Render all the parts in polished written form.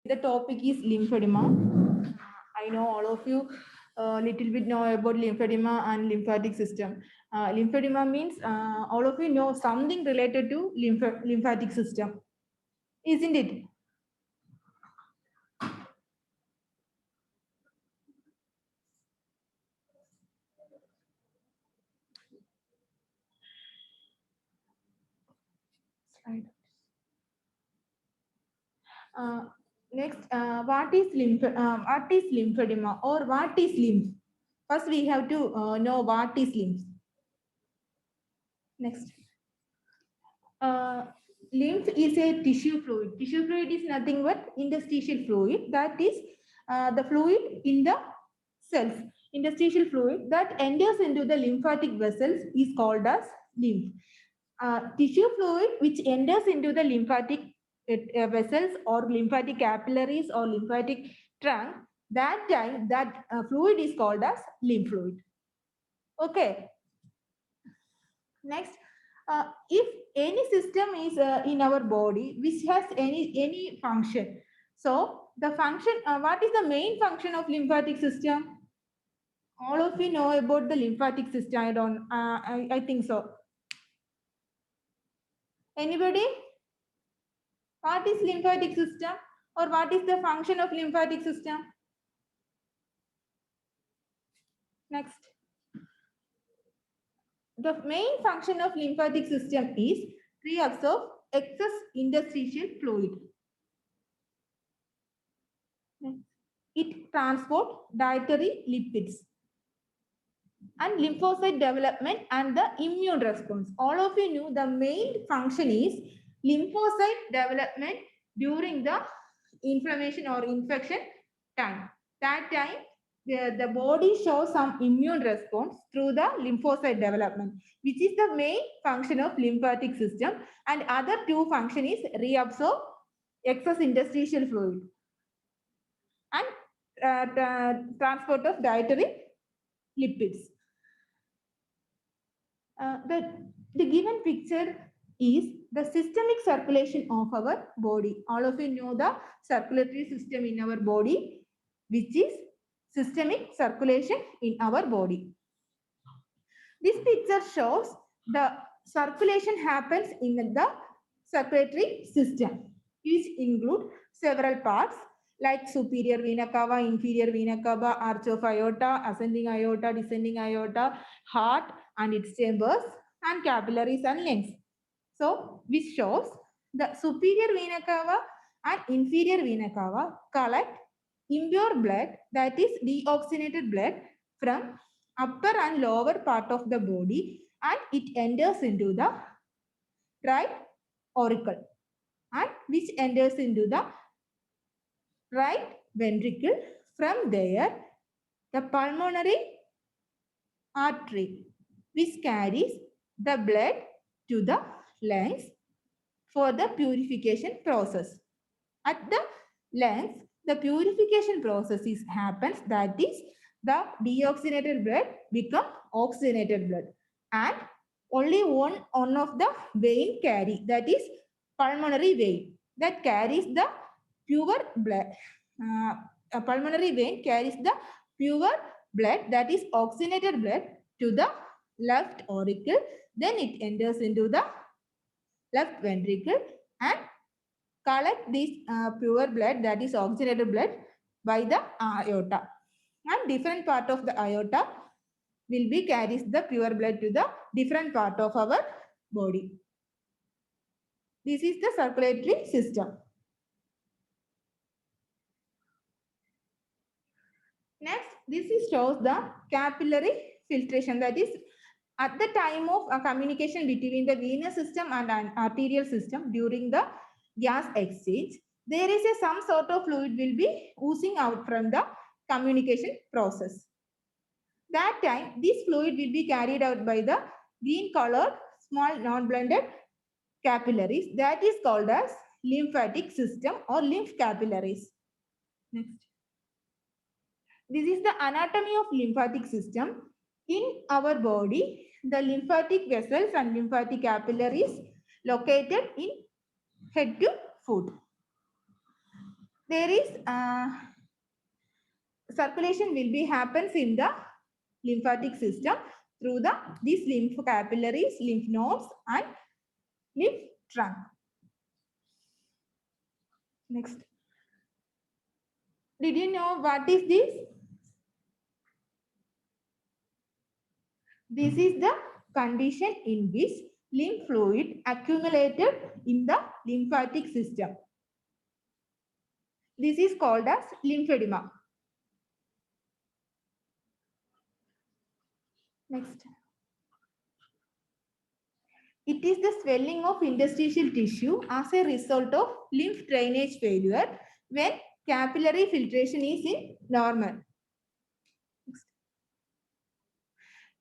the topic is lymphedema. I know all of you little bit know about lymphedema and lymphatic system. Lymphedema means all of you know something related to lymphatic system, isn't it? Slide. Uh, Next, what is lymphedema or what is lymph? First, we have to know what is lymph. Next, uh, lymph is a tissue fluid. Tissue fluid is nothing but interstitial fluid. That is the fluid in the cells. Interstitial fluid that enters into the lymphatic vessels is called as lymph. Tissue fluid which enters into the lymphatic vessels or lymphatic capillaries or lymphatic trunk, that time that fluid is called as lymph fluid. Okay. Next, if any system is in our body which has any function, so the function, what is the main function of lymphatic system? All of you know about the lymphatic system. I don't. I think so. Anybody? What is lymphatic system or what is the function of lymphatic system? Next. The main function of lymphatic system is reabsorb excess interstitial fluid. Next. It transports dietary lipids and lymphocyte development and the immune response. All of you know the main function is lymphocyte development during the inflammation or infection time. That time the body shows some immune response through the lymphocyte development, which is the main function of lymphatic system. And other two function is reabsorb excess interstitial fluid and transport of dietary lipids. The given picture is the systemic circulation of our body. All of you know the circulatory system in our body, which is systemic circulation in our body. This picture shows the circulation happens in the circulatory system, which include several parts like superior vena cava, inferior vena cava, arch of aorta, ascending aorta, descending aorta, heart and its chambers, and capillaries and lungs. So, which shows the superior vena cava and inferior vena cava collect impure blood, that is deoxygenated blood, from upper and lower part of the body, and it enters into the right auricle, and which enters into the right ventricle. From there, the pulmonary artery, which carries the blood to the lungs for the purification process. At the lungs, the purification process happens, that is the deoxygenated blood become oxygenated blood, and only one of the vein carry, that is pulmonary vein, that carries the pure blood. A pulmonary vein carries the pure blood, that is oxygenated blood, to the left auricle. Then it enters into the left ventricle and collect this pure blood, that is oxygenated blood, by the aorta, and different part of the aorta will be carries the pure blood to the different part of our body. This is the circulatory system. Next, this shows the capillary filtration, that is at the time of communication between the venous system and an arterial system during the gas exchange, there is some sort of fluid will be oozing out from the communication process. That time, this fluid will be carried out by the green colored small non-blended capillaries, that is called as lymphatic system or lymph capillaries. Next. This is the anatomy of lymphatic system. In our body, the lymphatic vessels and lymphatic capillaries located in head to foot. there is circulation will be happens in the lymphatic system through these lymph capillaries, lymph nodes, and lymph trunk. Next. Did you know what is this? This is the condition in which lymph fluid accumulated in the lymphatic system. This is called as lymphedema. Next. It is the swelling of interstitial tissue as a result of lymph drainage failure when capillary filtration is in normal. Next.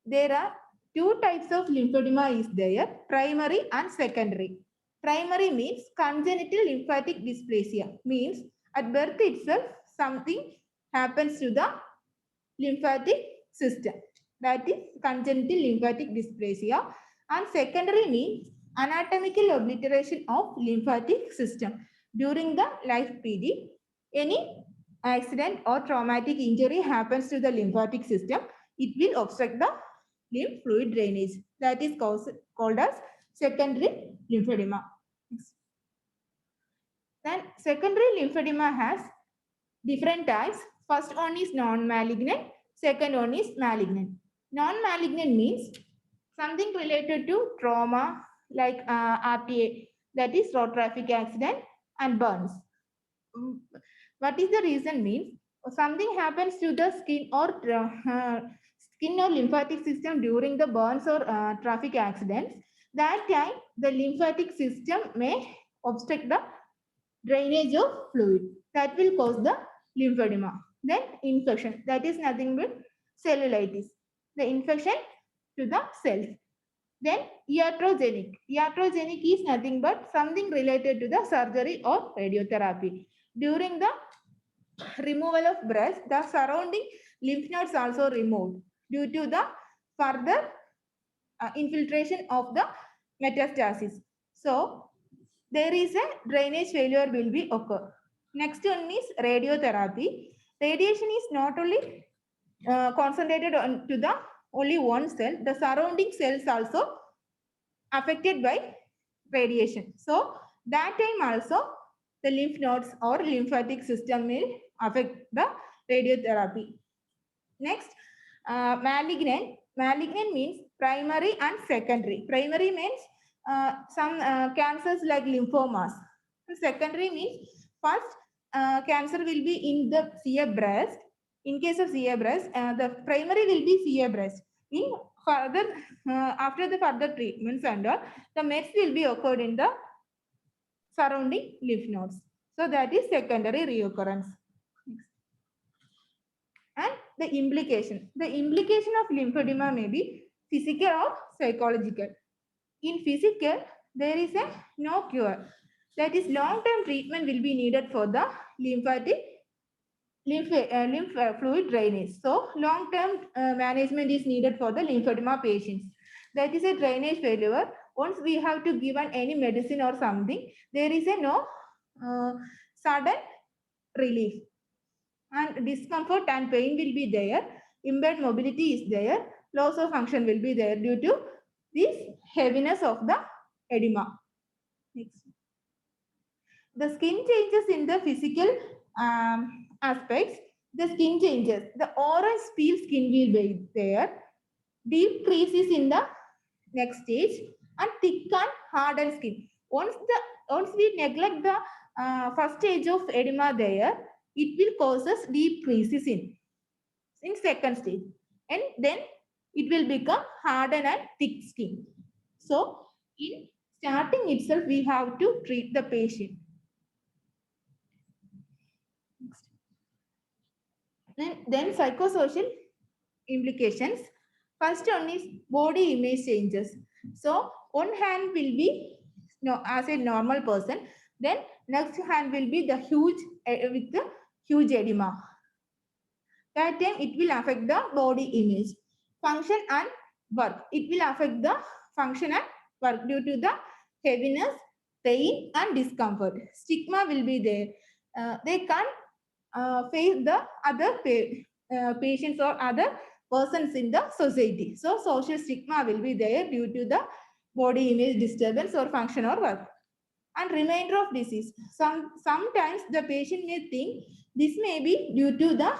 There are two types of lymphedema is there, primary and secondary. Primary means congenital lymphatic dysplasia, means at birth itself something happens to the lymphatic system. That is congenital lymphatic dysplasia. And secondary means anatomical obliteration of lymphatic system. During the life period, any accident or traumatic injury happens to the lymphatic system, it will obstruct the lymph fluid drainage. That is called as secondary lymphedema. Then secondary lymphedema has different types. First one is non-malignant, second one is malignant. Non-malignant means something related to trauma like RTA, that is road traffic accident, and burns. What is the reason means something happens to the skin or lymphatic system during the burns or traffic accidents. That time the lymphatic system may obstruct the drainage of fluid. That will cause the lymphedema. Then infection, that is nothing but cellulitis, the infection to the cells. Then iatrogenic. Iatrogenic is nothing but something related to the surgery or radiotherapy. During the removal of breast, the surrounding lymph nodes also removed due to the further infiltration of the metastasis. So there is a drainage failure will be occur. Next one is radiotherapy. Radiation is not only concentrated on to the only one cell, the surrounding cells also affected by radiation. So that time also the lymph nodes or lymphatic system will affect the radiotherapy. Next, malignant. Malignant means primary and secondary. Primary means some cancers like lymphomas. Secondary means first cancer will be in the CA breast. In case of CA breast, the primary will be CA breast. In further, after the further treatments and all, the mets will be occurred in the surrounding lymph nodes. So that is secondary reoccurrence. And the implication. The implication of lymphedema may be physical or psychological. In physical, there is no cure. That is, long-term treatment will be needed for the lymph fluid drainage. So, long-term management is needed for the lymphedema patients. That is a drainage failure. Once we have to give any medicine or something, there is no sudden relief. And discomfort and pain will be there. Impaired mobility is there. Loss of function will be there due to this heaviness of the edema. Next. The skin changes in the physical aspects. The skin changes. The orange peel skin will be there. Deep creases in the next stage and thick and hardened skin. Once we neglect the first stage of edema there, it will causes deep creases in second stage, and then it will become hardened and thick skin. So in starting itself, we have to treat the patient. Then psychosocial implications. First one is body image changes. So one hand will be as a normal person. Then next hand will be the huge with the huge edema. That time it will affect the body image. Function and work. It will affect the function and work due to the heaviness, pain and discomfort. Stigma will be there. they can't face the other patients or other persons in the society. So social stigma will be there due to the body image disturbance or function or work. And remainder of disease. Sometimes the patient may think this may be due to the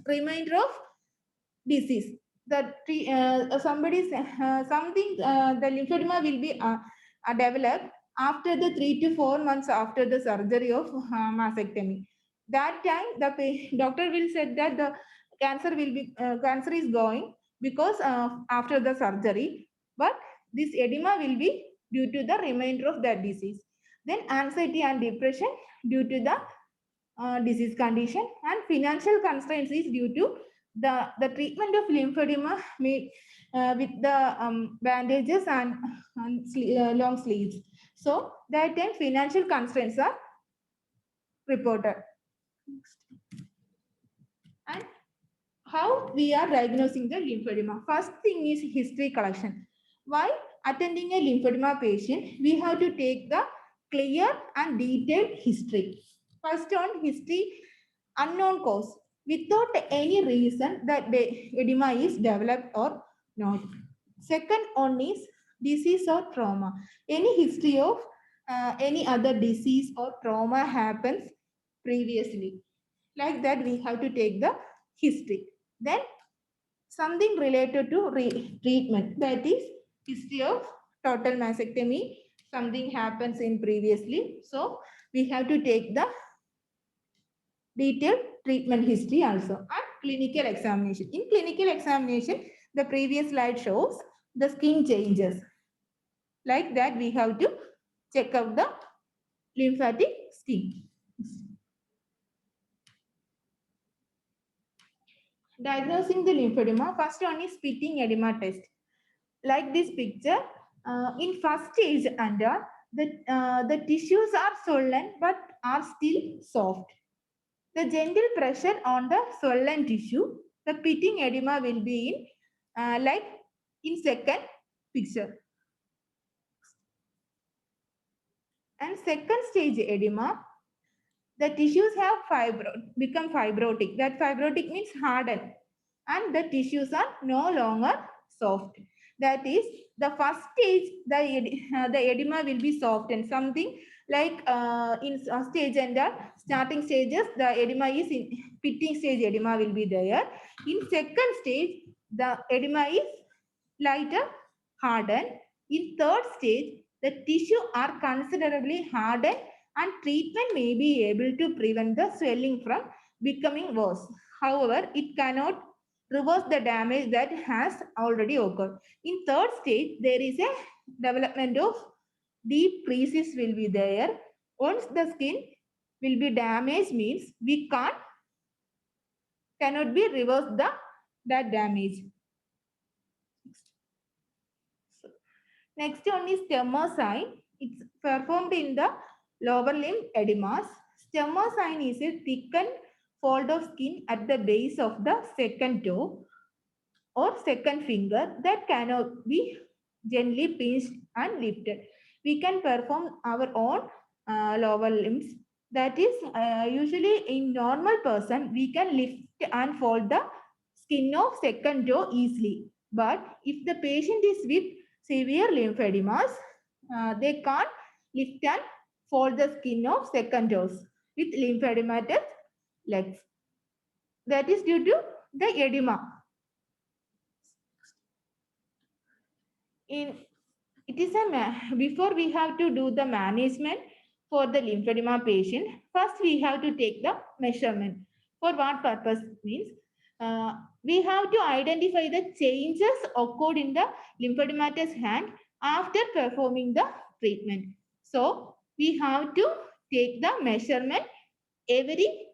remainder of disease. Somebody something the lymphedema will be developed after the 3 to 4 months after the surgery of mastectomy. That time the doctor will said that the cancer is going because after the surgery, but this edema will be due to the remainder of that disease. Then anxiety and depression due to the disease condition, and financial constraints is due to the treatment of lymphedema may, with the bandages and long sleeves. So that time financial constraints are reported. And how we are diagnosing the lymphedema? First thing is history collection. While attending a lymphedema patient, we have to take the clear and detailed history. First on history, unknown cause, without any reason that the edema is developed or not. Second on is disease or trauma. Any history of any other disease or trauma happens previously. Like that, we have to take the history. Then something related to treatment, that is history of total mastectomy, something happens in previously. So we have to take the detailed treatment history also, and clinical examination. In clinical examination, the previous slide shows the skin changes. Like that, we have to check out the lymphatic skin. Diagnosing the lymphedema, first one is spitting edema test. Like this picture, in first stage under, the tissues are swollen but are still soft. The gentle pressure on the swollen tissue, the pitting edema will be in like in second picture. And second stage edema, the tissues have become fibrotic. That fibrotic means hardened, and the tissues are no longer soft. That is, the first stage, the edema will be soft, and something like in stage and starting stages, the edema is in pitting stage, edema will be there. In second stage, the edema is lighter, hardened. In third stage, the tissue are considerably hardened, and treatment may be able to prevent the swelling from becoming worse. However, it cannot reverse the damage that has already occurred. In third stage, there is a development of deep creases will be there. Once the skin will be damaged, means we cannot be reversed that damage. Next one is stemmer sign. It's performed in the lower limb edemas. Stemmer sign is a thickened fold of skin at the base of the second toe or second finger that cannot be gently pinched and lifted. We can perform our own lower limbs. That is, usually in normal person, we can lift and fold the skin of second toe easily. But if the patient is with severe lymphedemas, they can't lift and fold the skin of second toes with lymphedematous legs. That is due to the edema. It is before we have to do the management for the lymphedema patient, first we have to take the measurement. For what purpose means, we have to identify the changes occurred in the lymphedematous hand after performing the treatment. So we have to take the measurement every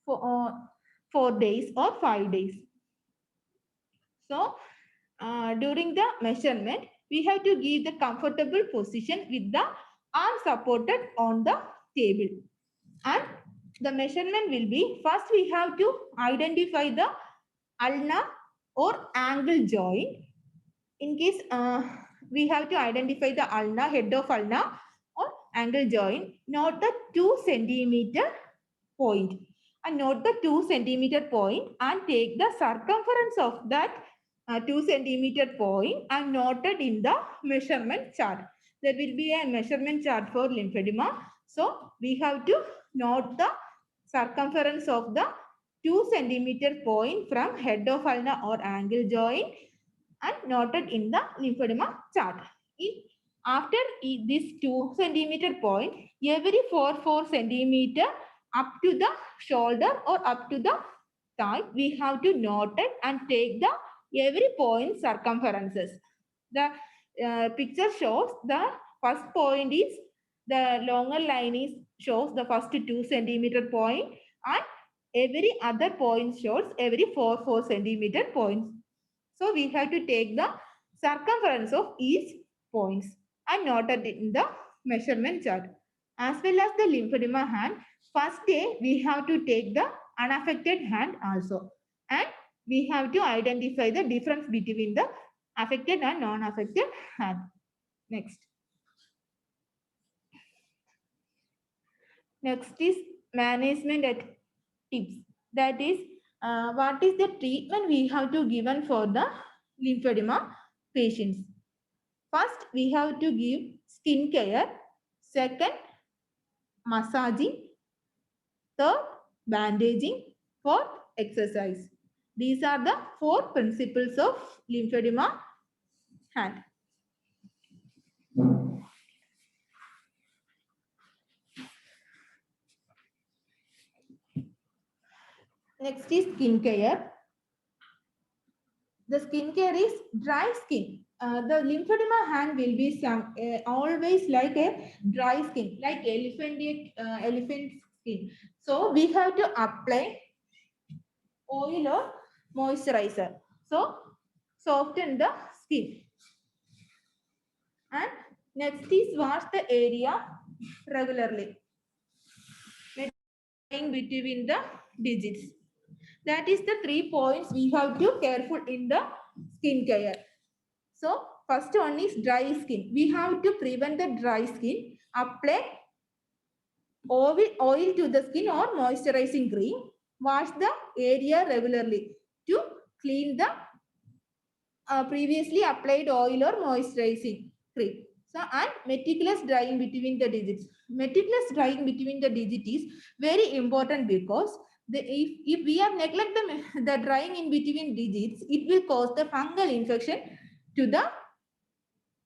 4 days or 5 days. So during the measurement, we have to give the comfortable position with the arm supported on the table. And the measurement will be, first we have to identify the ulna or angle joint. In case we have to identify the ulna, head of ulna or angle joint, not the 2 centimeter point. And note the 2 centimeter point and take the circumference of that 2 centimeter point and noted in the measurement chart. There will be a measurement chart for lymphedema. So we have to note the circumference of the 2 centimeter point from head of ulna or angle joint and noted in the lymphedema chart. After this 2 centimeter point, every 4 centimeter up to the shoulder or up to the thigh, we have to note it and take the every point circumferences. The picture shows the first point is the longer line is shows the first 2 centimeter point and every other point shows every 4 centimeter points. So we have to take the circumference of each points and noted in the measurement chart. As well as the lymphedema hand, first day we have to take the unaffected hand also. And we have to identify the difference between the affected and non-affected hand. Next. Next is management at tips. That is, what is the treatment we have to given for the lymphedema patients. First, we have to give skin care. Second, massaging. Third, bandaging. Fourth, exercise. These are the 4 principles of lymphedema hand. Next is skin care. The skin care is dry skin. The lymphedema hand will be always like a dry skin, like elephant skin. So we have to apply oil or moisturizer. So soften the skin. And next is wash the area regularly. Between the digits. That is the 3 points we have to careful in the skin care. So first one is dry skin. We have to prevent the dry skin. Apply oil to the skin or moisturizing cream. Wash the area regularly to clean the previously applied oil or moisturizing cream. So, and meticulous drying between the digits. Meticulous drying between the digits is very important because if we are neglect the drying in between digits, it will cause the fungal infection to the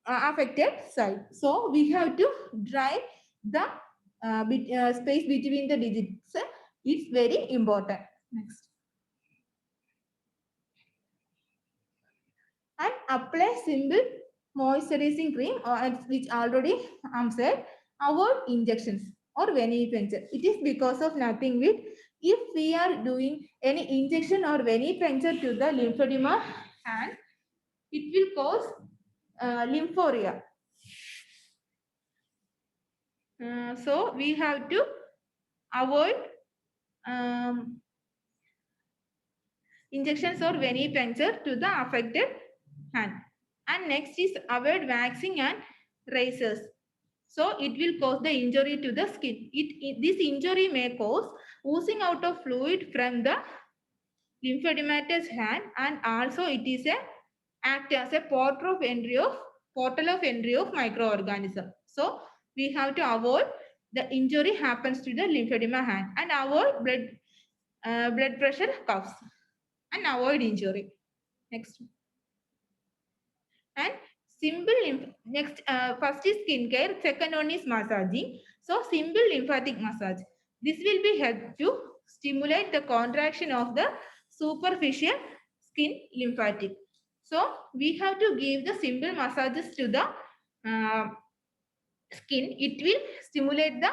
affected side. So we have to dry the space between the digits. It's very important. Next. And apply simple moisturizing cream which already said. Avoid injections or venipuncture. It is because of nothing with if we are doing any injection or venipuncture to the lymphedema hand, it will cause lymphoria. So we have to avoid injections or venipuncture to the affected hand. And next is avoid waxing and razors. So it will cause the injury to the skin. This injury may cause oozing out of fluid from the lymphadematous hand, and also it is act as a portal of entry of microorganism. So we have to avoid the injury happens to the lymphedema hand and avoid blood pressure cuffs and avoid injury. Next. And simple next first is skin care, second one is massaging. So simple lymphatic massage. This will be help to stimulate the contraction of the superficial skin lymphatic. So we have to give the simple massages to the skin. It will stimulate the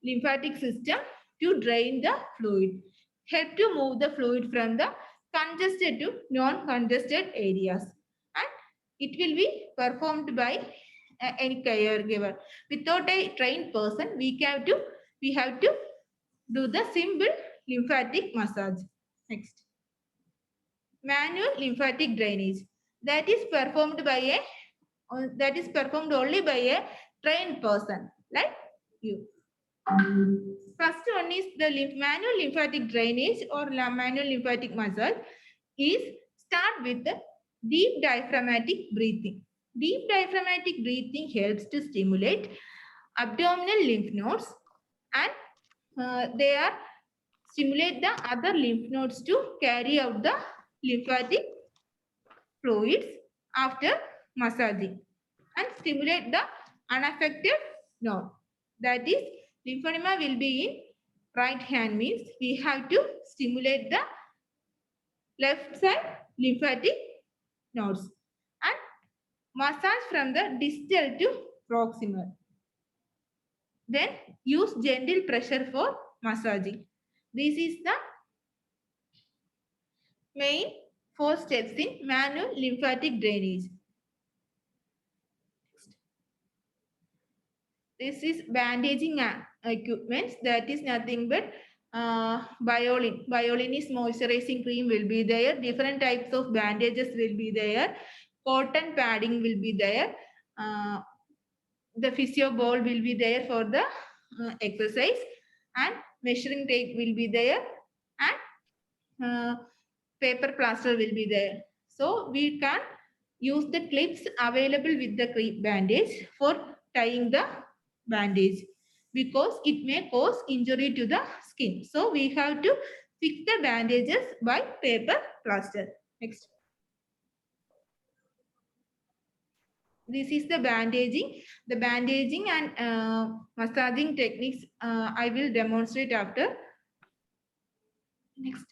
lymphatic system to drain the fluid. Help to move the fluid from the congested to non-congested areas. It will be performed by any caregiver. Without a trained person, we have to do the simple lymphatic massage. Next. Manual lymphatic drainage. That is performed only by a trained person like you. First one is the manual lymphatic drainage or manual lymphatic massage is start with the deep diaphragmatic breathing. Deep diaphragmatic breathing helps to stimulate abdominal lymph nodes and they are stimulate the other lymph nodes to carry out the lymphatic fluids after massaging and stimulate the unaffected node. That is, lymphedema will be in right hand means we have to stimulate the left side lymphatic nodes and massage from the distal to proximal. Then use gentle pressure for massaging. This is the main 4 steps in manual lymphatic drainage. This is bandaging equipment. That is nothing but Bioline. Bioline is moisturizing cream will be there. Different types of bandages will be there. Cotton padding will be there. The physio ball will be there for the exercise, and measuring tape will be there, and paper plaster will be there. So we can use the clips available with the crepe bandage for tying the bandage because it may cause injury to the skin. So we have to fix the bandages by paper plaster. Next. This is the bandaging. The bandaging and massaging techniques I will demonstrate after. Next.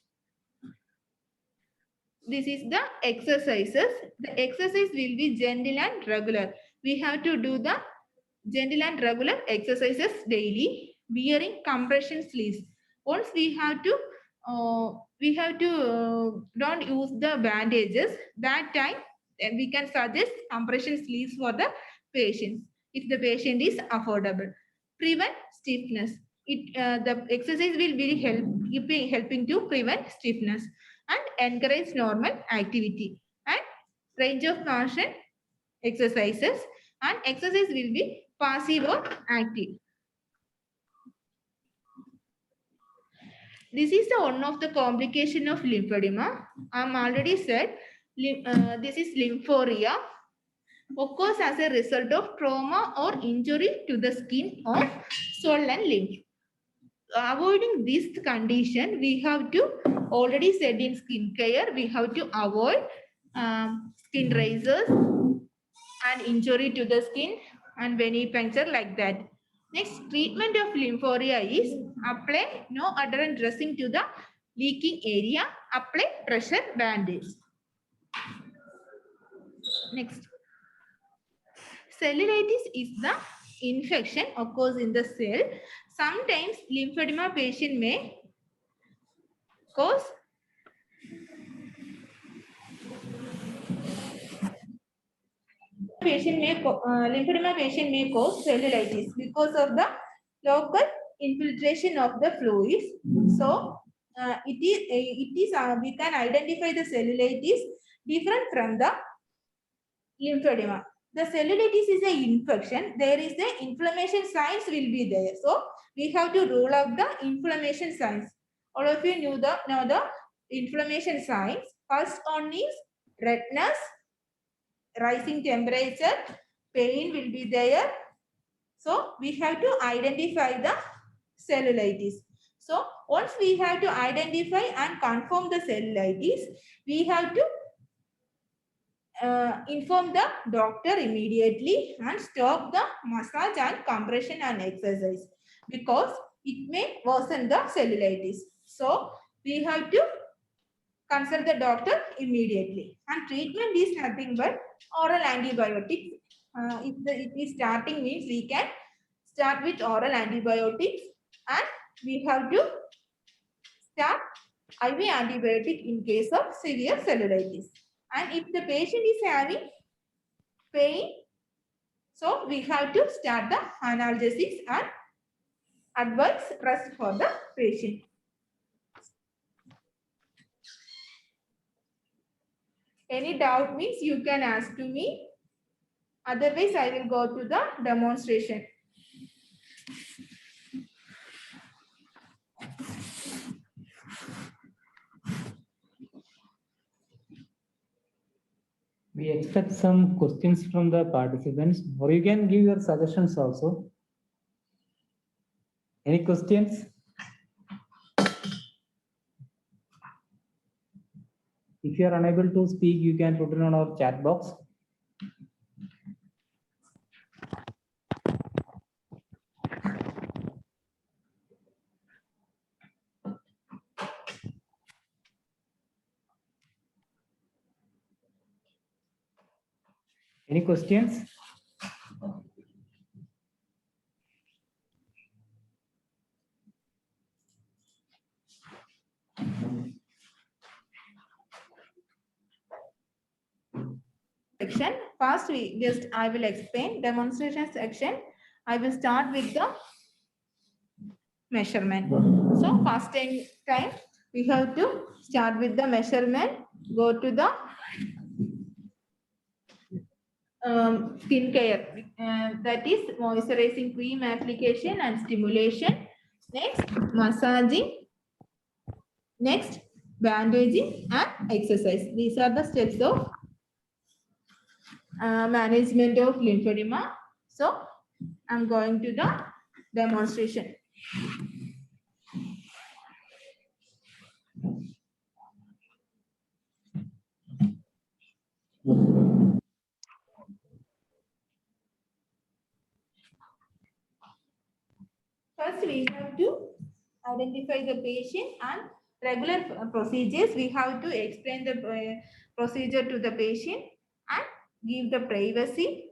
This is the exercises. The exercise will be gentle and regular. We have to do the gentle and regular exercises daily, wearing compression sleeves. Once we have to don't use the bandages. That time we can suggest compression sleeves for the patients if the patient is affordable. Prevent stiffness. The exercise will be helping to prevent stiffness and encourage normal activity and range of motion exercises, and exercise will be passive or active. This is the one of the complication of lymphedema. I am already said this is lymphoria, occurs as a result of trauma or injury to the skin of swollen lymph. Avoiding this condition, we have to already said in skin care, we have to avoid skin razors and injury to the skin and venipuncture like that. Next, treatment of lymphoria is apply no adherent dressing to the leaking area, apply pressure bandage. Next, cellulitis is the infection occurs in the cell. Sometimes lymphedema patient may cause lymphedema patient may cause cellulitis because of the local infiltration of the fluids. So we can identify the cellulitis different from the lymphedema. The cellulitis is an infection. There is the inflammation signs will be there. So we have to rule out the inflammation signs. All of you know the inflammation signs. First one is redness, rising temperature, pain will be there. So we have to identify the cellulitis. So once we have to identify and confirm the cellulitis, we have to inform the doctor immediately and stop the massage and compression and exercise because it may worsen the cellulitis. So we have to consult the doctor immediately, and treatment is nothing but oral antibiotics. If it is starting means we can start with oral antibiotics, and we have to start IV antibiotic in case of severe cellulitis. And if the patient is having pain, so we have to start the analgesics and advise rest for the patient. Any doubt means you can ask to me. Otherwise, I will go to the demonstration. We expect some questions from the participants, or you can give your suggestions also. Any questions? If you are unable to speak, you can put it on our chat box. Any questions? Section. First, I will explain demonstration section. I will start with the measurement. So first time we have to start with the measurement. Go to the skin care, that is moisturizing cream application and stimulation. Next, massaging. Next, bandaging and exercise. These are the steps of management of lymphedema. So I'm going to the demonstration. First, we have to identify the patient and regular procedures. We have to explain the procedure to the patient and give the privacy.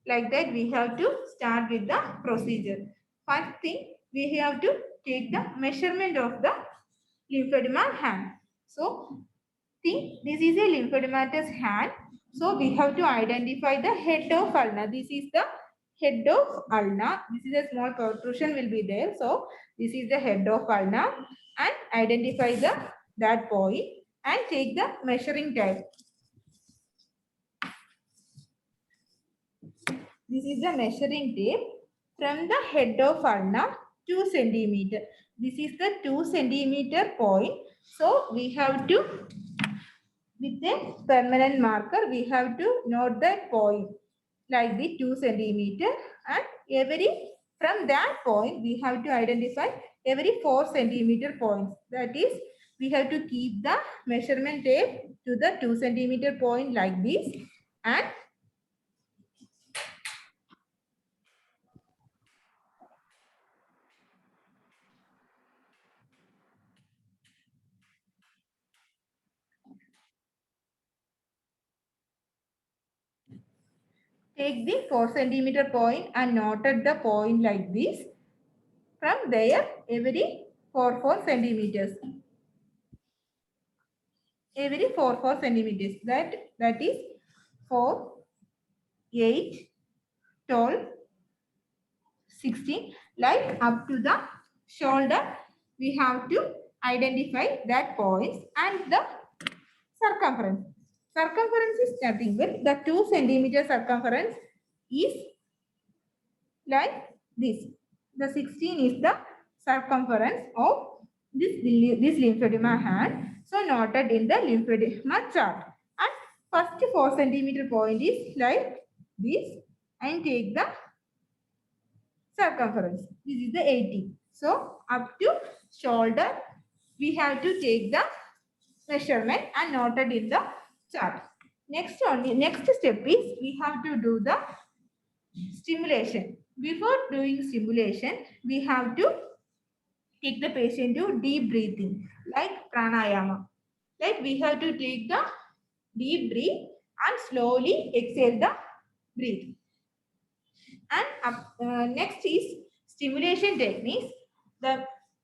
Like that, we have to start with the procedure. First thing, we have to take the measurement of the lymphedema hand. So, see, this is a lymphedematous hand. So, we have to identify the head of ulna. This is the head of ulna. This is a small protrusion will be there. So, this is the head of ulna and identify that point and take the measuring tape. This is the measuring tape from the head of ulna 2 centimeter. This is the 2 centimeter point. So we have to, with a permanent marker, we have to note that point like the 2 centimeter, and from that point we have to identify every 4 centimeter points. That is, we have to keep the measurement tape to the 2 centimeter point like this, and take the 4 centimeter point and noted the point like this. From there, every 4 centimeters. Every 4 centimeters. That is 4, 8, 12, 16. Like up to the shoulder, we have to identify that points and the circumference. Circumference is nothing but the 2 centimeter circumference is like this. The 16 is the circumference of this lymphedema hand. So noted in the lymphedema chart. And first 4 centimeter point is like this, and take the circumference. This is the 80. So up to shoulder, we have to take the measurement and noted in the chart. Next step is we have to do the stimulation. Before doing stimulation, we have to take the patient to deep breathing, like pranayama. Like we have to take the deep breath and slowly exhale the breath. And next is stimulation techniques.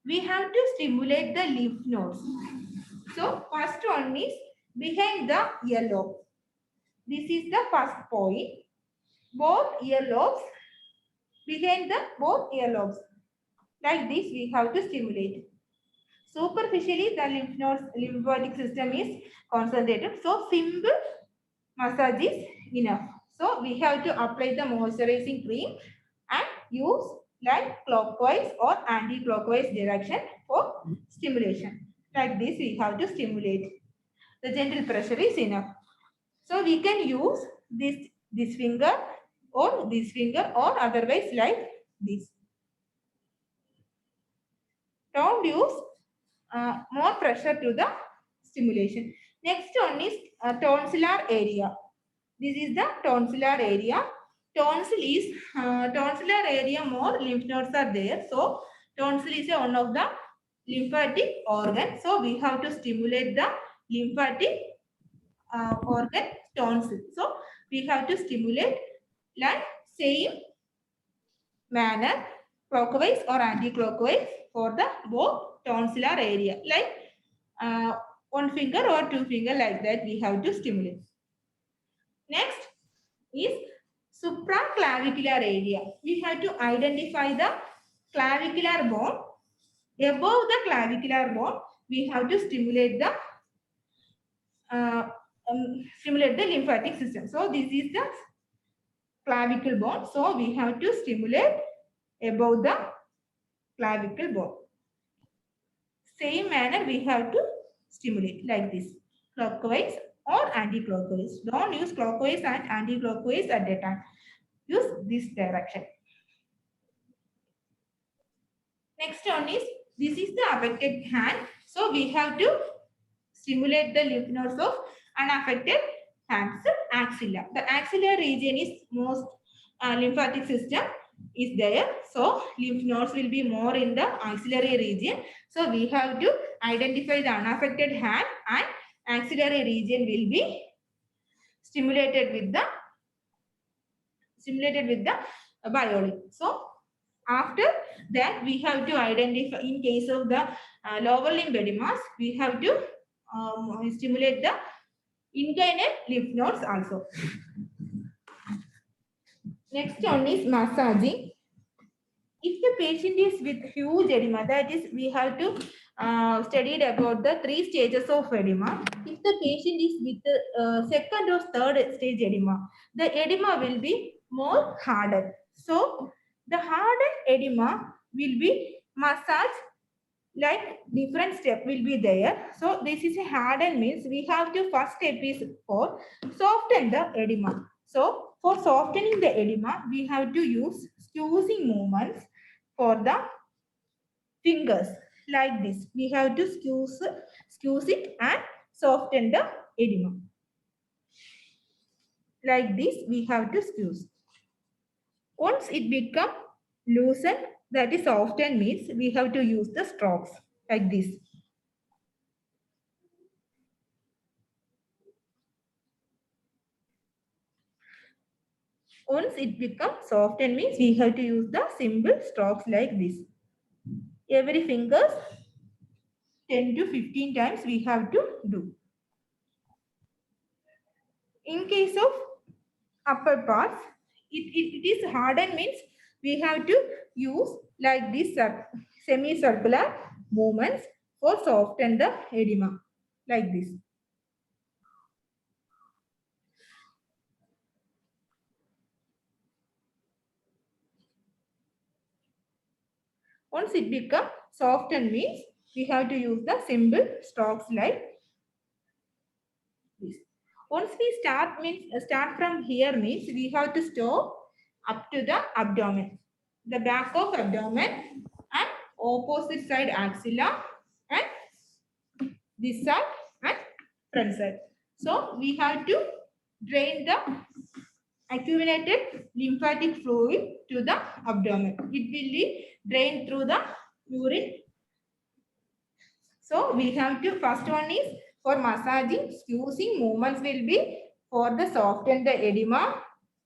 We have to stimulate the lymph nodes. So first one is behind the earlobe. This is the first point. Both earlobes, behind the both earlobes. Like this, we have to stimulate. Superficially, the lymphatic system is concentrated. So simple massage is enough. So we have to apply the moisturizing cream and use like clockwise or anti-clockwise direction for stimulation. Like this, we have to stimulate. The gentle pressure is enough. So we can use this finger or this finger or otherwise like this. Don't use more pressure to the stimulation. Next one is tonsillar area. This is the tonsillar area. Tonsillar area, more lymph nodes are there. So tonsil is one of the lymphatic organ. So we have to stimulate the lymphatic organ tonsil. So we have to stimulate like same manner, clockwise or anti-clockwise for the both tonsillar area. Like one finger or two finger like that we have to stimulate. Next is supraclavicular area. We have to identify the clavicular bone. Above the clavicular bone, we have to stimulate the lymphatic system. So this is the clavicle bone. So we have to stimulate above the clavicle bone. Same manner we have to stimulate like this, clockwise or anti-clockwise. Don't use clockwise and anti-clockwise at the time. Use this direction. Next one is, this is the affected hand. So we have to stimulate the lymph nodes of unaffected hands, axilla. The axillary region is most lymphatic system is there. So lymph nodes will be more in the axillary region. So we have to identify the unaffected hand and axillary region will be stimulated with the biology. So after that we have to identify, in case of the lower limb edemas, we have to stimulate the inguinal lymph nodes also. Next one is massaging. If the patient is with huge edema, that is, we have to study about the 3 stages of edema. If the patient is with the second or third stage edema, the edema will be more hardened. So the hardened edema will be massaged, like different step will be there. So this is a hardened means we have to first step is for soften the edema. So for softening the edema, we have to use squeezing movements for the fingers like this. We have to squeeze it and soften the edema. Like this, we have to squeeze. Once it become loosened, that is softened means we have to use the strokes like this. Once it becomes softened means we have to use the simple strokes like this. Every fingers 10 to 15 times we have to do. In case of upper parts, it is hardened means we have to use like this semicircular movements for soften the edema like this. Once it becomes softened means we have to use the simple strokes like this. Once we start from here means we have to stop up to the abdomen, the back of abdomen and opposite side axilla and this side and front side. So we have to drain the accumulated lymphatic fluid to the abdomen. It will be drained through the urine. So we have to, first one is for massaging, squeezing movements will be for the soften the edema.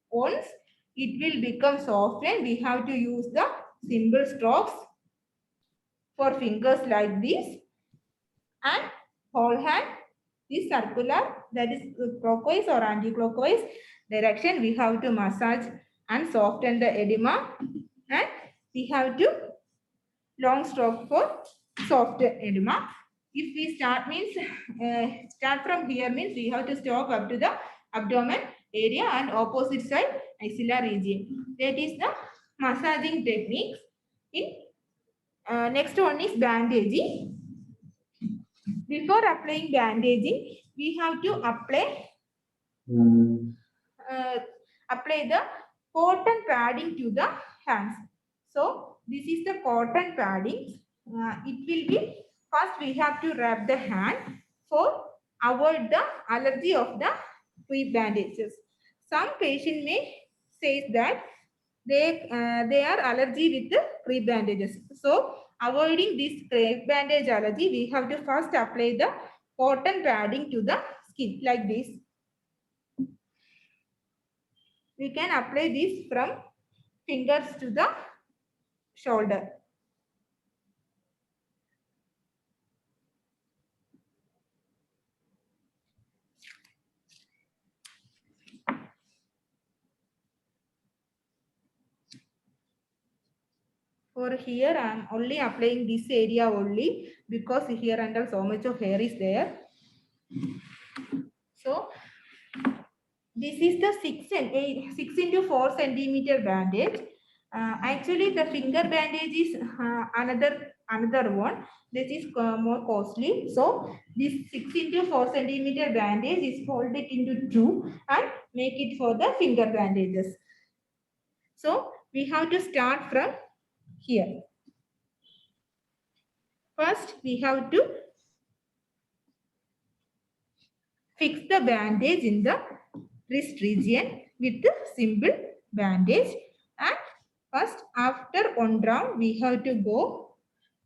Once it will become softened, we have to use the simple strokes for fingers like this and whole hand this circular, that is clockwise or anti-clockwise direction. We have to massage and soften the edema, and we have to long stroke for soft edema. If we start means start from here means we have to stop up to the abdomen area and opposite side axilla region. That is the massaging techniques. In next one is bandaging. Before applying bandaging, we have to apply apply the cotton padding to the hands. So this is the cotton padding. It will be first we have to wrap the hand for avoid the allergy of the pre-bandages. Some patient may say that they are allergy with the pre-bandages. So avoiding this pre-bandage allergy, we have to first apply the cotton padding to the skin like this. We can apply this from fingers to the shoulder. For here, I am only applying this area only because here and so much of hair is there. So this is the 6 into 4 centimeter bandage. Actually, the finger bandage is another one. This is more costly. So this 6 into 4 centimeter bandage is folded into two and make it for the finger bandages. So we have to start from here. First, we have to fix the bandage in the wrist region with the simple bandage. And first, after one round, we have to go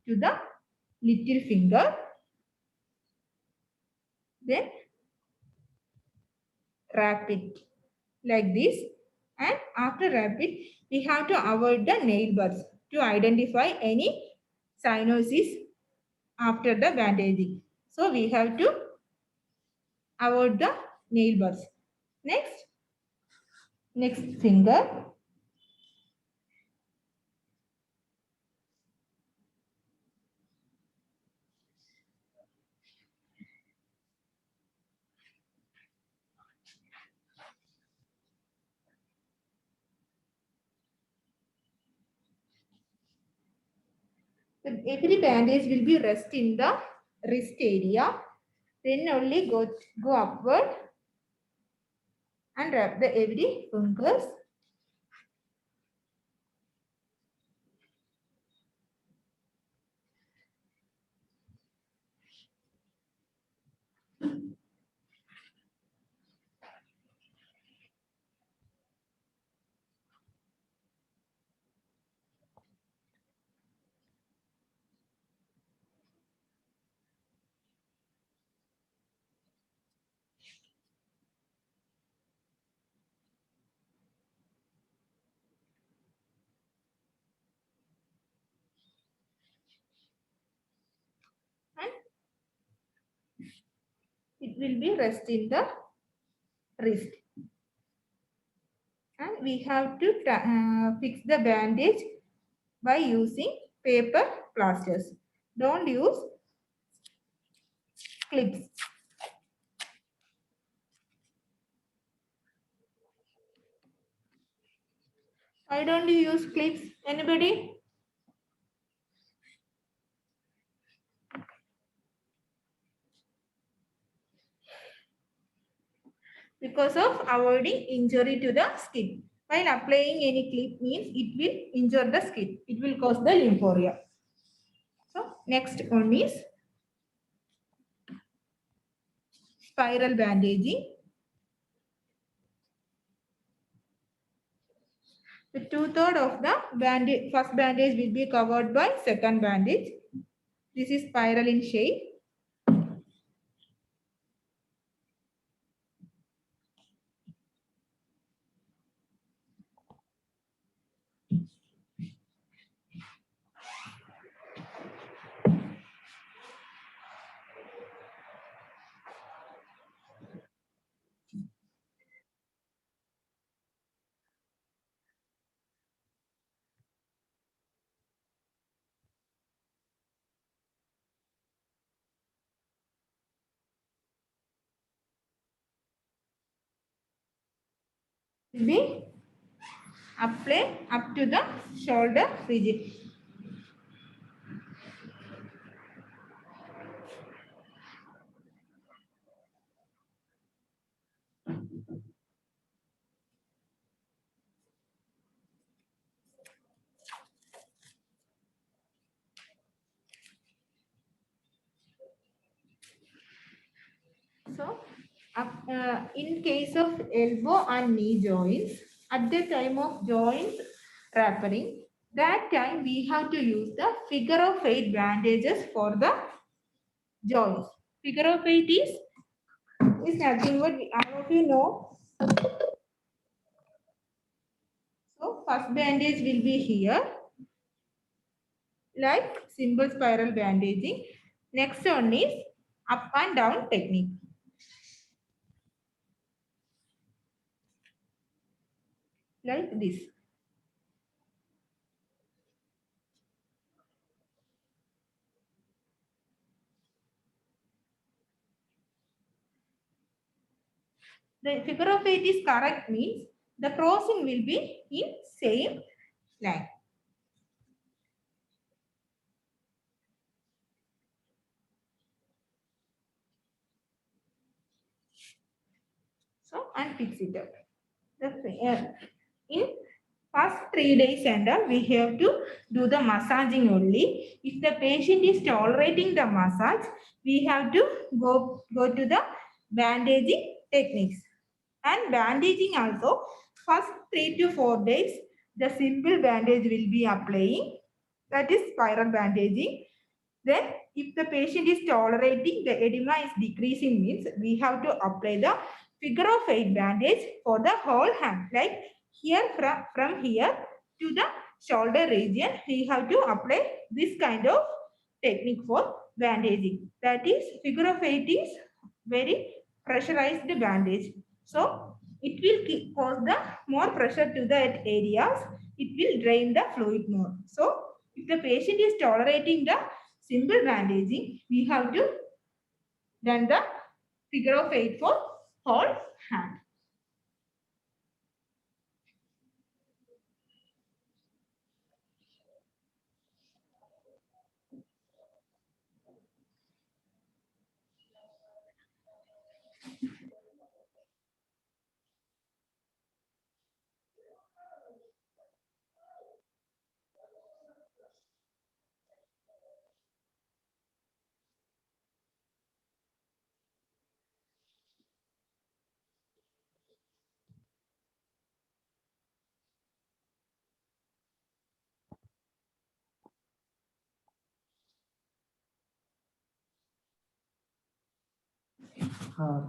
to the little finger. Then wrap it like this. And after wrap it, we have to avoid the nail buds to identify any cyanosis after the bandaging. So we have to avoid the nail buds. Next finger. Every bandage will be rest in the wrist area. Then only go upward and wrap the every fingers. And it will be rest in the wrist. And we have to fix the bandage by using paper plasters. Don't use clips. Why don't you use clips? Anybody? Because of avoiding injury to the skin. While applying any clip means it will injure the skin. It will cause the lymphoria. So next one is spiral bandaging. The 2/3 of the bandage, first bandage will be covered by second bandage. This is spiral in shape. Will be apply up to the shoulder region. So, in case of elbow and knee joints, at the time of joint wrapping, that time we have to use the figure of 8 bandages for the joints. Figure of 8 is nothing but all of you know. So, first bandage will be here, like simple spiral bandaging. Next one is up and down technique. Like this. The figure of 8 is correct means the crossing will be in same line. So, and fix it up. In first 3 days and we have to do the massaging only. If the patient is tolerating the massage, we have to go to the bandaging techniques. And bandaging also, first 3 to 4 days, the simple bandage will be applying. That is spiral bandaging. Then if the patient is tolerating, the edema is decreasing means we have to apply the figure of 8 bandage for the whole hand. Like here from here to the shoulder region, we have to apply this kind of technique for bandaging. That is figure of 8 is very pressurized bandage. So it will cause the more pressure to that areas. It will drain the fluid more. So if the patient is tolerating the simple bandaging, we have to done the figure of 8 for whole hand.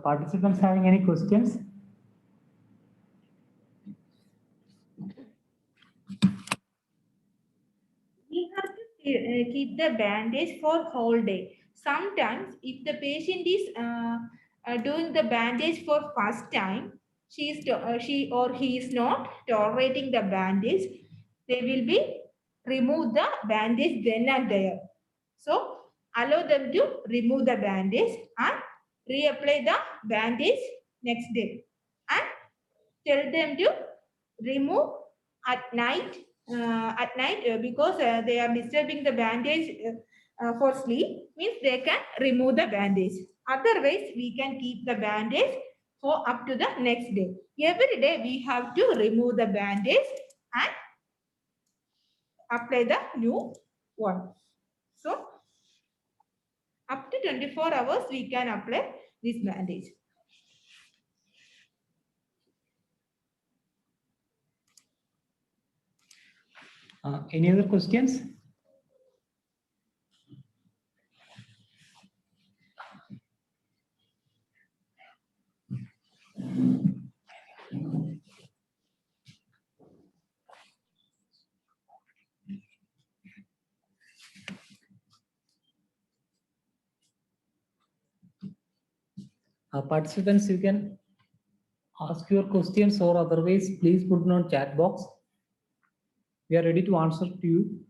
Participants having any questions? We have to keep the bandage for whole day. Sometimes if the patient is doing the bandage for first time, she or he is not tolerating the bandage, they will be remove the bandage then and there. So allow them to remove the bandage and reapply the bandage next day, and tell them to remove at night because they are disturbing the bandage for sleep, means they can remove the bandage. Otherwise we can keep the bandage for up to the next day. Every day we have to remove the bandage and apply the new one. So up to 24 hours we can apply this bandage. Any other questions? Participants, you can ask your questions, or otherwise please put on chat box. We are ready to answer to you.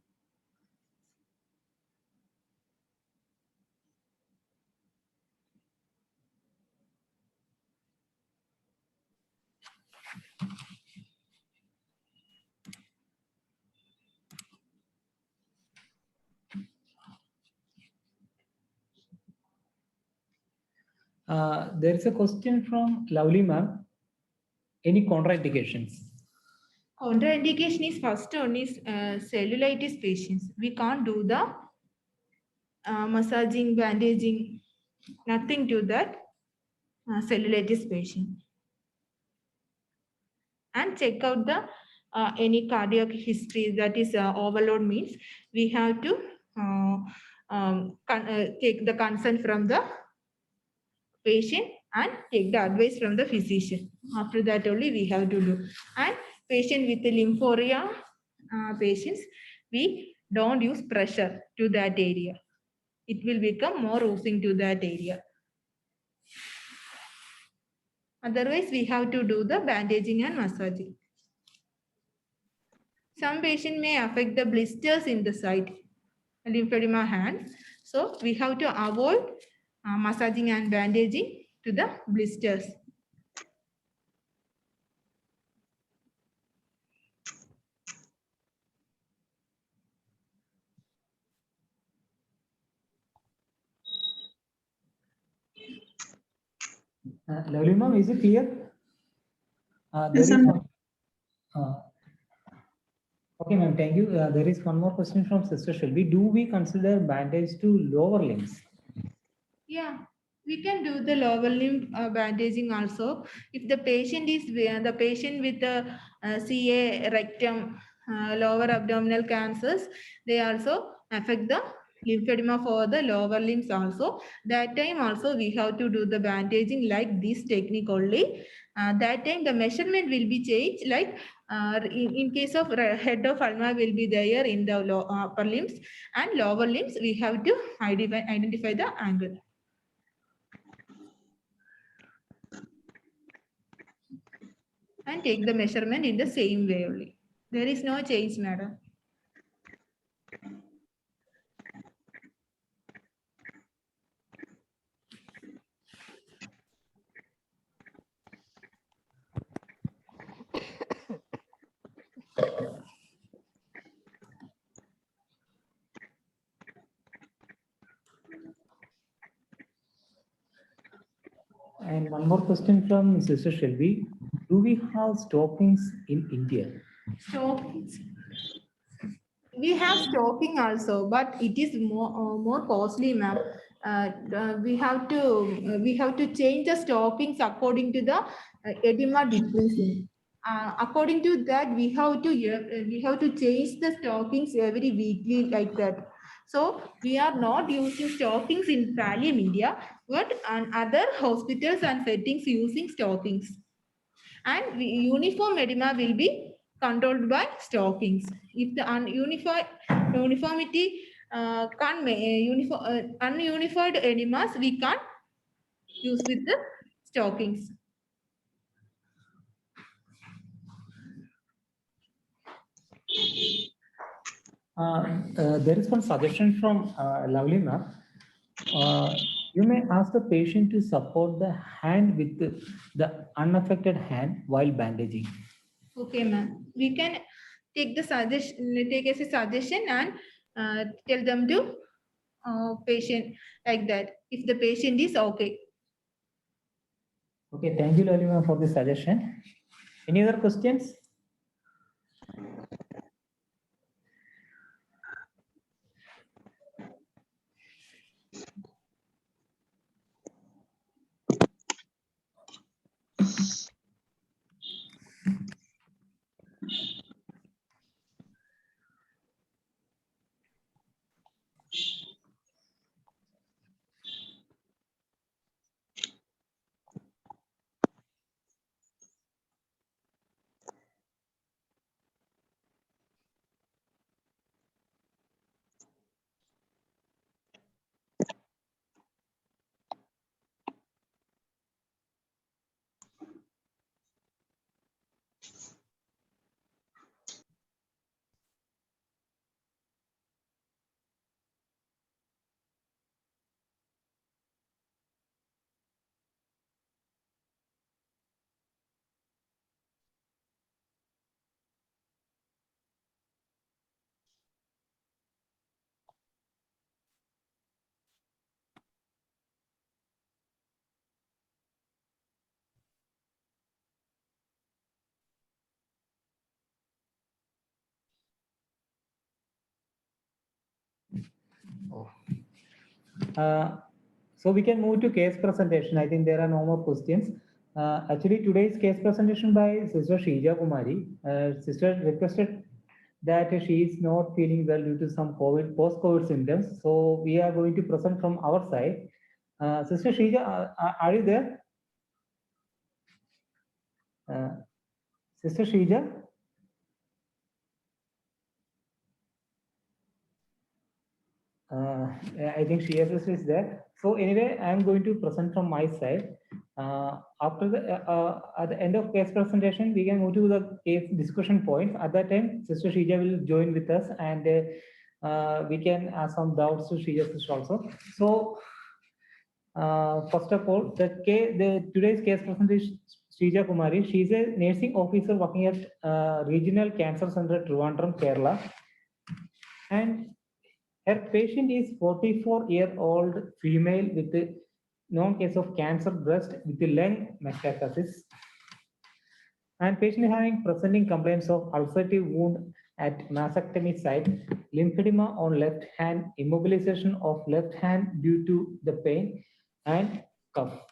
There is a question from Lovely ma'am. Any contraindications? Contraindication is first one is cellulitis patients. We can't do the massaging, bandaging, nothing to that cellulitis patient. And check out the any cardiac history, that is overload means we have to take the consent from the patient and take the advice from the physician. After that only we have to do. And patient with lymphoria patients, we don't use pressure to that area. It will become more oozing to that area. Otherwise, we have to do the bandaging and massaging. Some patient may affect the blisters in the site, lymphedema hand. So we have to avoid massaging and bandaging to the blisters. Lovely ma'am, is it clear? Yes, sir. Okay, ma'am, thank you. There is one more question from Sister Shelby. Do we consider bandage to lower limbs? Yeah, we can do the lower limb bandaging also. If the patient is the patient with the CA, rectum, lower abdominal cancers, they also affect the lymphedema for the lower limbs also. That time also we have to do the bandaging like this technique only. That time the measurement will be changed, like in case of head of ulna will be there in the upper limbs, and lower limbs we have to identify the angle. And take the measurement in the same way only. There is no change, madam. And one more question from Sister Shelby. Do we have stockings in India? Stockings. We have stocking also, but it is more costly, ma'am. We have to change the stockings according to the edema decreasing. According to that, we have to change the stockings every weekly like that. So we are not using stockings in Pallium India, but on other hospitals and settings using stockings. And uniform edema will be controlled by stockings. If the uniformity ununified enemas, we can't use with the stockings. There is one suggestion from Lovely ma'am. You may ask the patient to support the hand with the unaffected hand while bandaging. Okay, ma'am. We can take the suggestion, take as a suggestion and tell them to patient like that. If the patient is okay. Okay, thank you, Lovely ma'am, for the suggestion. Any other questions? So we can move to case presentation. I think there are no more questions. Actually, today's case presentation by Sister Shrija Kumari. Sister requested that she is not feeling well due to some COVID, post-COVID symptoms. So we are going to present from our side. Sister Shrija, are you there? Sister Shrija? I think Shrija is there. So anyway, I'm going to present from my side. After at the end of case presentation, we can move to the case discussion points. At that time, Sister Shrija will join with us, and we can ask some doubts to Shrija sister also. So first of all, today's case presentation Shrija Kumari. She is a nursing officer working at Regional Cancer Center, Trivandrum, Kerala, and her patient is 44-year-old female with a known case of cancer breast with a lung metastasis. And patient having presenting complaints of ulcerative wound at mastectomy site, lymphedema on left hand, immobilization of left hand due to the pain, and cough.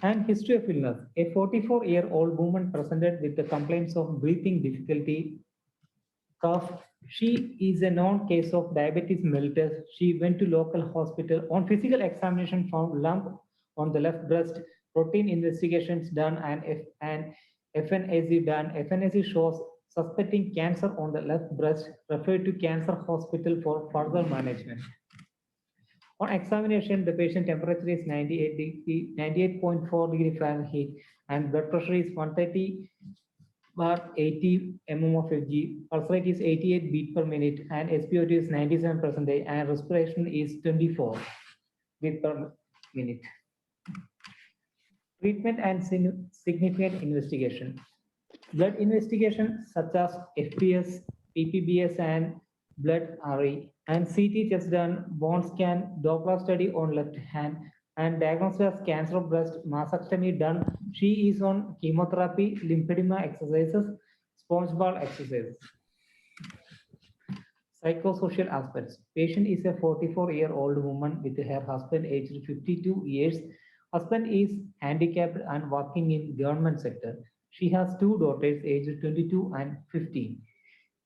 And history of illness. A 44-year-old woman presented with the complaints of breathing difficulty, cough. She is a known case of diabetes mellitus. She went to local hospital. On physical examination, found lump on the left breast. Protein investigations done and FNAC done. FNAC shows suspecting cancer on the left breast. Referred to cancer hospital for further management. On examination, the patient temperature is 98.4 degree Fahrenheit and blood pressure is 130 bar 80 mm of Fg, pulse rate is 88 beat per minute, and SpO2 is 97%, and respiration is 24 beat per minute. Treatment and significant investigation. Blood investigation such as FPS, PPBS, and blood RE, and CT test done, bone scan, Doppler study on left hand, and diagnosed as cancer of breast, mastectomy done. She is on chemotherapy, lymphedema exercises, sponge ball exercises. Psychosocial aspects. Patient is a 44-year-old woman with her husband aged 52 years. Husband is handicapped and working in government sector. She has two daughters aged 22 and 15.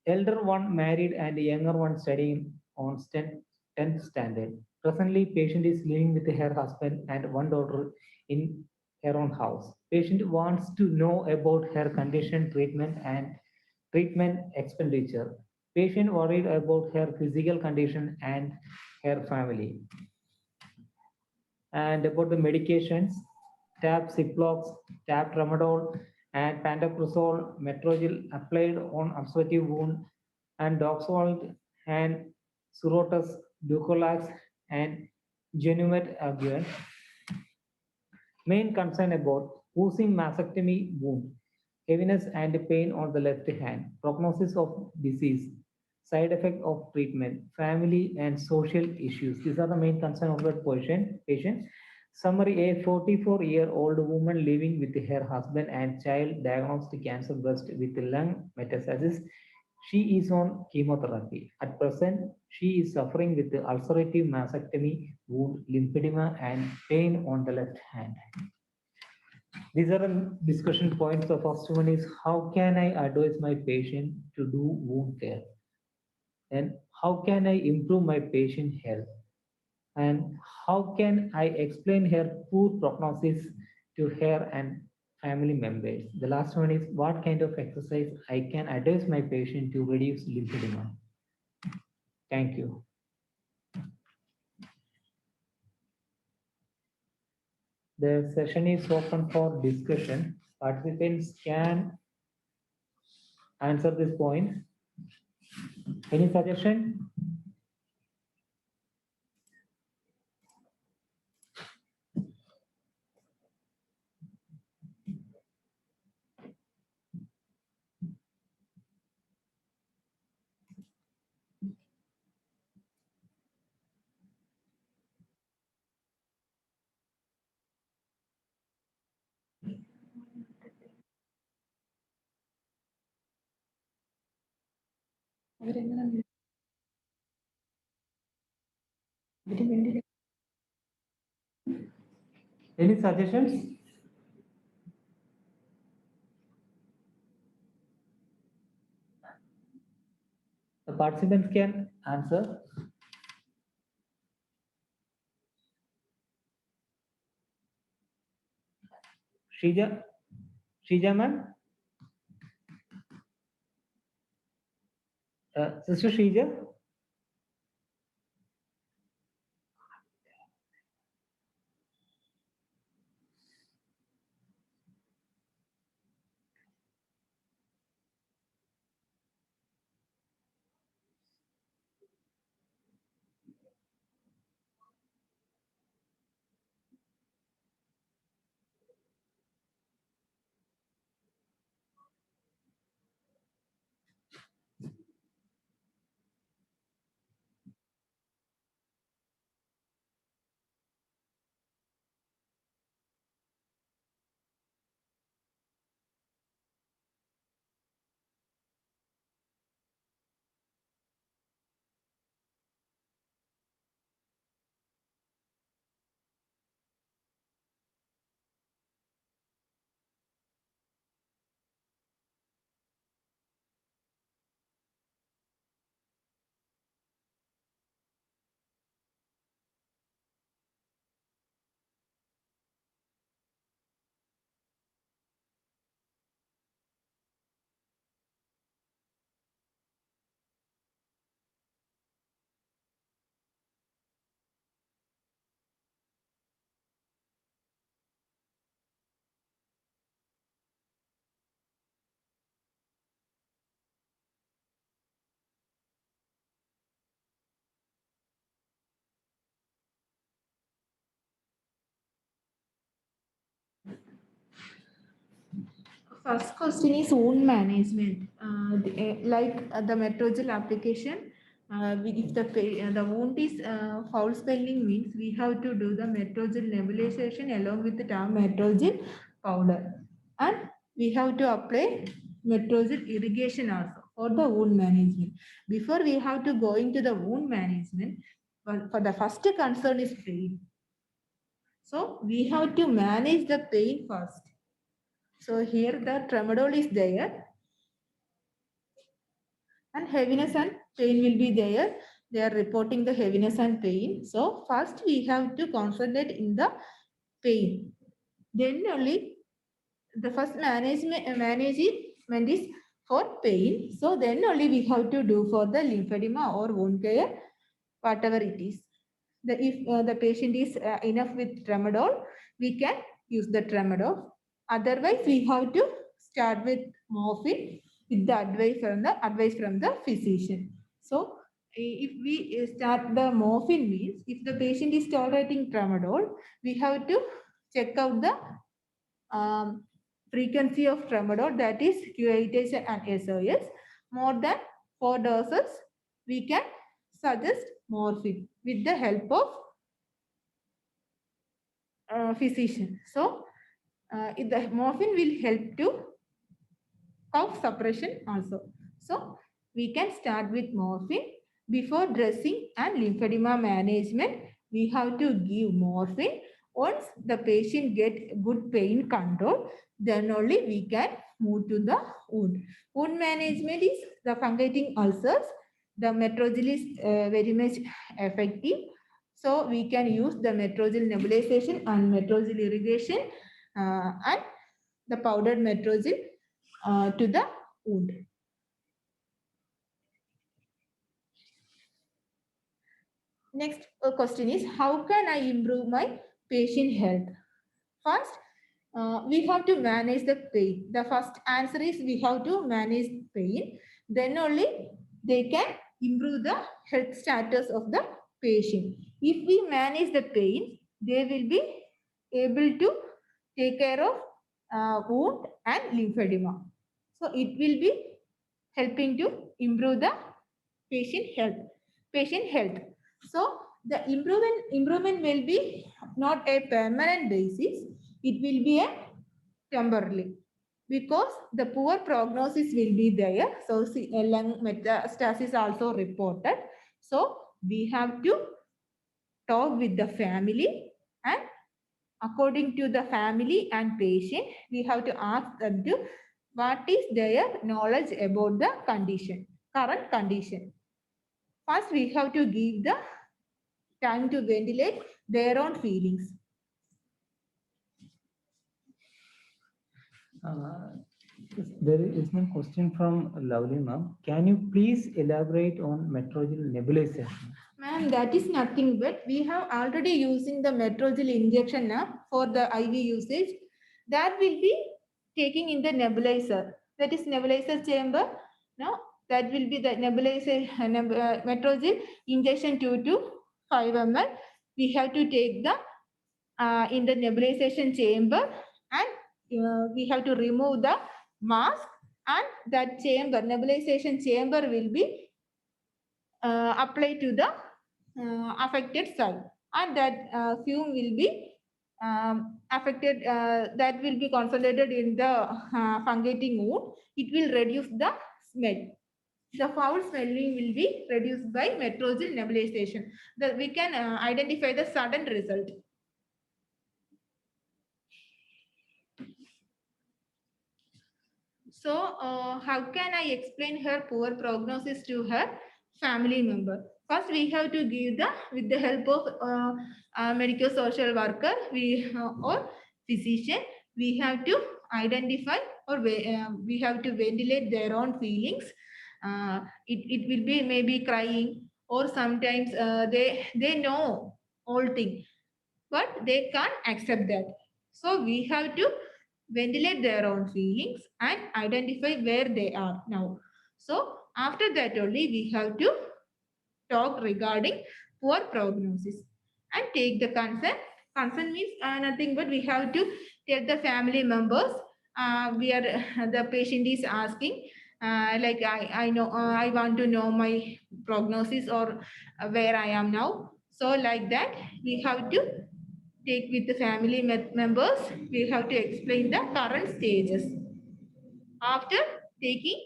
Elder one married and younger one studying on 10th standard. Presently, patient is living with her husband and one daughter in her own house. Patient wants to know about her condition, treatment, and treatment expenditure. Patient worried about her physical condition and her family. And about the medications, tab Ciplox, tab Tramadol, and pantoprazole, Metrogyl applied on ulcerative wound, and Doxold and Surotus, Ducolax, and Genumet Aguirre. Main concern about oozing mastectomy wound, heaviness and pain on the left hand, prognosis of disease, side effect of treatment, family and social issues. These are the main concern of the patient. Summary: a 44-year-old woman living with her husband and child diagnosed cancer breast with lung metastasis. She is on chemotherapy. At present, she is suffering with ulcerative mastectomy wound, lymphedema, and pain on the left hand. These are the discussion points. The first one is, how can I advise my patient to do wound care? And how can I improve my patient health? And how can I explain her poor prognosis to her and family members? The last one is, what kind of exercise I can advise my patient to reduce lymphedema? Thank you. The session is open for discussion. Participants can answer this point. Any suggestion? Any suggestions? The participants can answer. Shrija, Shrija ma'am, Sister Shrija. First question is wound management. The Metrogyl application, if the wound is foul smelling means we have to do the Metrogyl nebulization along with the term Metrogyl powder. And we have to apply Metrogyl irrigation also for the wound management. Before we have to go into the wound management, for the first concern is pain. So we have to manage the pain first. So here the tramadol is there and heaviness and pain will be there. They are reporting the heaviness and pain. So first we have to concentrate in the pain. Then only the first management is for pain. So then only we have to do for the lymphedema or wound care, whatever it is. If the patient is enough with tramadol, we can use the tramadol. Otherwise, we have to start with morphine with the advice from the physician. So, if we start the morphine means, if the patient is tolerating tramadol, we have to check out the frequency of tramadol, that is QITH and SOS. More than 4 doses, we can suggest morphine with the help of physician. So, the morphine will help to cough suppression also. So, we can start with morphine. Before dressing and lymphedema management, we have to give morphine. Once the patient get good pain control, then only we can move to the wound. Wound management is the fungating ulcers. The Metrogyl is very much effective. So we can use the Metrogyl nebulization and Metrogyl irrigation and the powdered Metrogyl to the wound. Next question is, how can I improve my patient health? First, we have to manage the pain. The first answer is we have to manage pain. Then only they can improve the health status of the patient. If we manage the pain, they will be able to take care of wound and lymphedema. So it will be helping to improve the patient health. So the improvement will be not a permanent basis. It will be a temporarily. because the poor prognosis will be there. So see, lung metastasis also reported. So we have to talk with the family, and according to the family and patient, we have to ask them to what is their knowledge about the condition, current condition. First, we have to give the time to ventilate their own feelings. There is one question from Lovely ma'am. Can you please elaborate on metrogyl nebulization? Ma'am, that is nothing but we have already using the metrogyl injection now for the IV usage. That will be taking in the nebulizer. That is nebulizer chamber. Now that will be the nebulizer metrogyl injection 2 to 5 ml. We have to take the in the nebulization chamber, and we have to remove the mask, and that chamber nebulization chamber will be applied to the affected site, and that fume will be affected, that will be concentrated in the fungating wound. It will reduce the smell. The foul smelling will be reduced by metrogyl nebulization. We can identify the sudden result. So how can I explain her poor prognosis to her family member? First, we have to give the, with the help of medical social worker, or physician, we have to identify, or we have to ventilate their own feelings. It will be maybe crying, or sometimes they know all things, but they can't accept that. So we have to ventilate their own feelings and identify where they are now. So after that only we have to talk regarding poor prognosis and take the consent. Consent means nothing but we have to tell the family members, we are the patient is asking, like I know, I want to know my prognosis, or where I am now. So like that we have to take with the family members. We have to explain the current stages after taking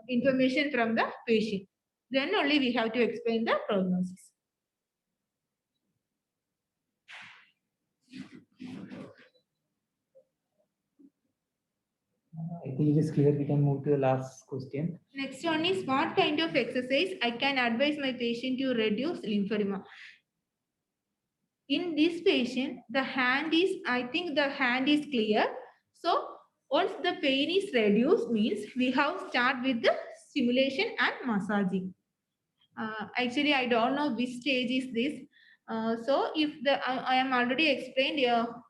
information from the patient. Then only we have to explain the prognosis. I think it is clear. We can move to the last question. Next one is, what kind of exercise I can advise my patient to reduce lymphedema? In this patient, the hand is, I think the hand is clear. So once the pain is reduced, means we have start with the stimulation and massaging. Actually, I don't know which stage is this. So if I am already explained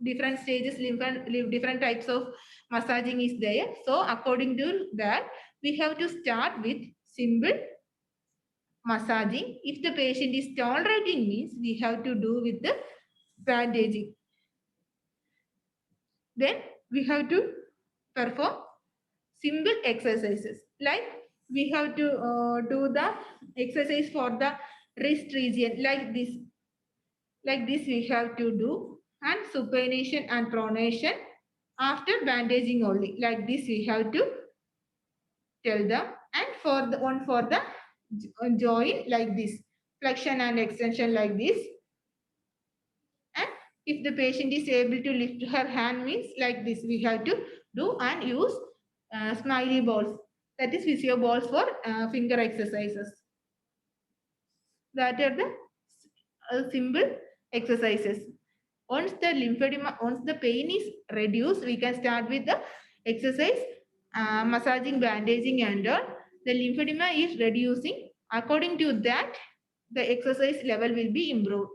different stages, different types of massaging is there. So according to that, we have to start with simple massaging. If the patient is tolerating, means we have to do with the bandaging. Then we have to perform simple exercises, like we have to do the exercise for the wrist region, like this we have to do, and supination and pronation after bandaging only, like this we have to tell them. And for the one for the joint, like this flexion and extension, like this. And if the patient is able to lift her hand, means like this we have to do, and use smiley balls, that is physio balls for finger exercises. That are the simple exercises. Once the lymphedema, once the pain is reduced, we can start with the exercise, massaging, bandaging, and all. The lymphedema is reducing. According to that, the exercise level will be improved.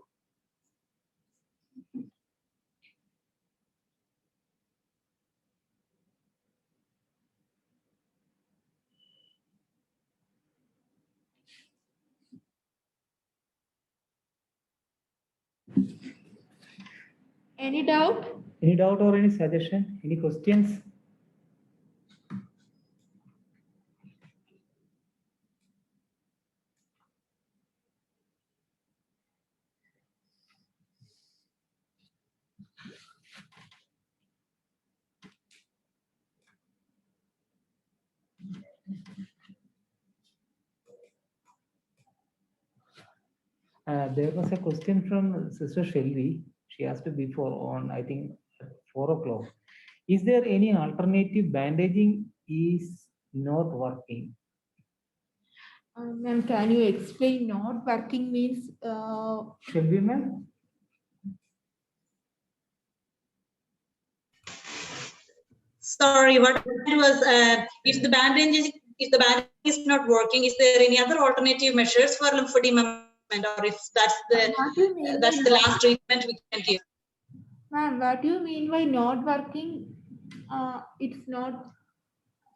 Any doubt? Any doubt or any suggestion? Any questions? There was a question from Sister Shelby. She asked before on, I think, 4 o'clock. Is there any alternative bandaging is not working? Ma'am, can you explain not working means? Shelby, ma'am? Sorry, what was if the bandage is not working, is there any other alternative measures for lymphedema, or if that's What do you mean the by last treatment we can give? Ma'am, what do you mean by not working? It's not.